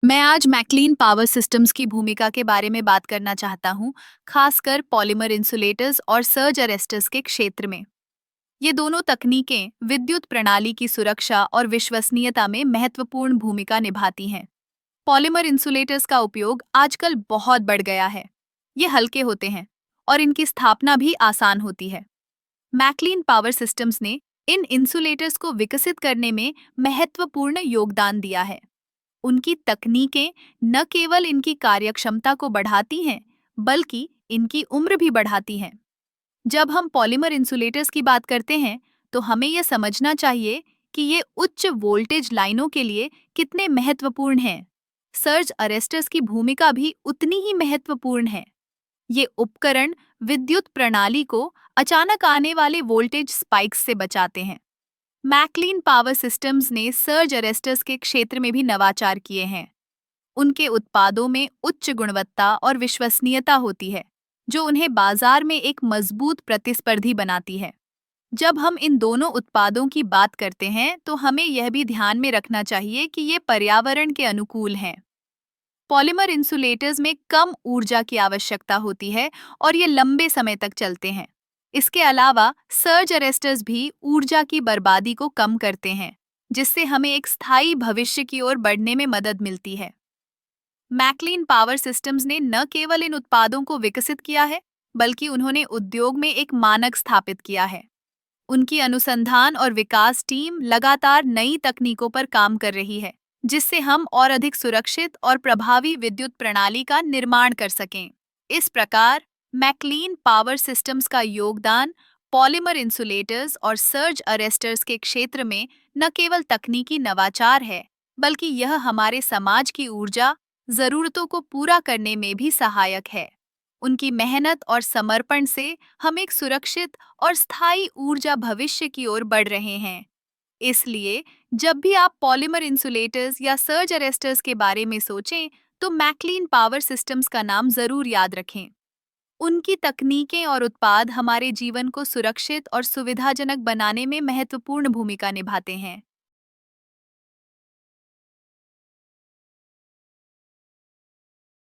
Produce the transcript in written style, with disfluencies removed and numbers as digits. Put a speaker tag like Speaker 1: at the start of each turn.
Speaker 1: मैं आज मैक्लीन power systems की भूमिका के बारे में बात करना चाहता हूँ, खासकर पॉलीमर इंसुलेटर्स और सर्ज अरेस्टर्स के क्षेत्र में। ये दोनों तकनीकें विद्युत प्रणाली की सुरक्षा और विश्वसनीयता में महत्वपूर्ण भूमिका निभाती हैं। पॉलीमर इंसुलेटर्स का उपयोग आजकल बहुत बढ़ गया है। ये हल्के होते हैं और इनकी स्थापना भी आसान होती है। मैक्लीन पावर सिस्टम्स ने इन इंसुलेटर्स को विकसित करने में महत्वपूर्ण योगदान दिया है। उनकी तकनीकें न केवल इनकी कार्यक्षमता को बढ़ाती हैं, बल्कि इनकी उम्र भी बढ़ाती हैं। जब हम पॉलीमर इंसुलेटर्स की बात करते हैं, तो हमें यह समझना चाहिए कि ये उच्च वोल्टेज लाइनों के लिए कितने महत्वपूर्ण हैं। सर्ज अरेस्टर्स की भूमिका भी उतनी ही महत्वपूर्ण है। ये उपकरण विद्युत प्रणाली को अचानक आने वाले वोल्टेज स्पाइक्स से बचाते हैं। मैक्लीन पावर सिस्टम्स ने सर्ज अरेस्टर्स के क्षेत्र में भी नवाचार किए हैं। उनके उत्पादों में उच्च गुणवत्ता और विश्वसनीयता होती है, जो उन्हें बाजार में एक मजबूत प्रतिस्पर्धी बनाती है। जब हम इन दोनों उत्पादों की बात करते हैं, तो हमें यह भी ध्यान में रखना चाहिए कि ये पर्यावरण के अनुकूल हैं। पॉलीमर इंसुलेटर्स में कम ऊर्जा की आवश्यकता होती है और ये लंबे समय तक चलते हैं। इसके अलावा सर्ज अरेस्टर्स भी ऊर्जा की बर्बादी को कम करते हैं, जिससे हमें एक स्थायी भविष्य की ओर बढ़ने में मदद मिलती है। मैक्लीन पावर सिस्टम्स ने न केवल इन उत्पादों को विकसित किया है, बल्कि उन्होंने उद्योग में एक मानक स्थापित किया है। उनकी अनुसंधान और विकास टीम लगातार नई तकनीकों पर काम कर रही है, जिससे हम और अधिक सुरक्षित और प्रभावी विद्युत प्रणाली का निर्माण कर सकें। इस प्रकार मैक्लीन पावर सिस्टम्स का योगदान पॉलीमर इंसुलेटर्स और सर्ज अरेस्टर्स के क्षेत्र में न केवल तकनीकी नवाचार है, बल्कि यह हमारे समाज की ऊर्जा जरूरतों को पूरा करने में भी सहायक है। उनकी मेहनत और समर्पण से हम एक सुरक्षित और स्थायी ऊर्जा भविष्य की ओर बढ़ रहे हैं। इसलिए जब भी आप पॉलीमर इंसुलेटर्स या सर्ज अरेस्टर्स के बारे में सोचें, तो मैक्लीन पावर सिस्टम्स का नाम जरूर याद रखें। उनकी तकनीकें और उत्पाद हमारे जीवन को सुरक्षित और सुविधाजनक बनाने में महत्वपूर्ण भूमिका निभाते हैं।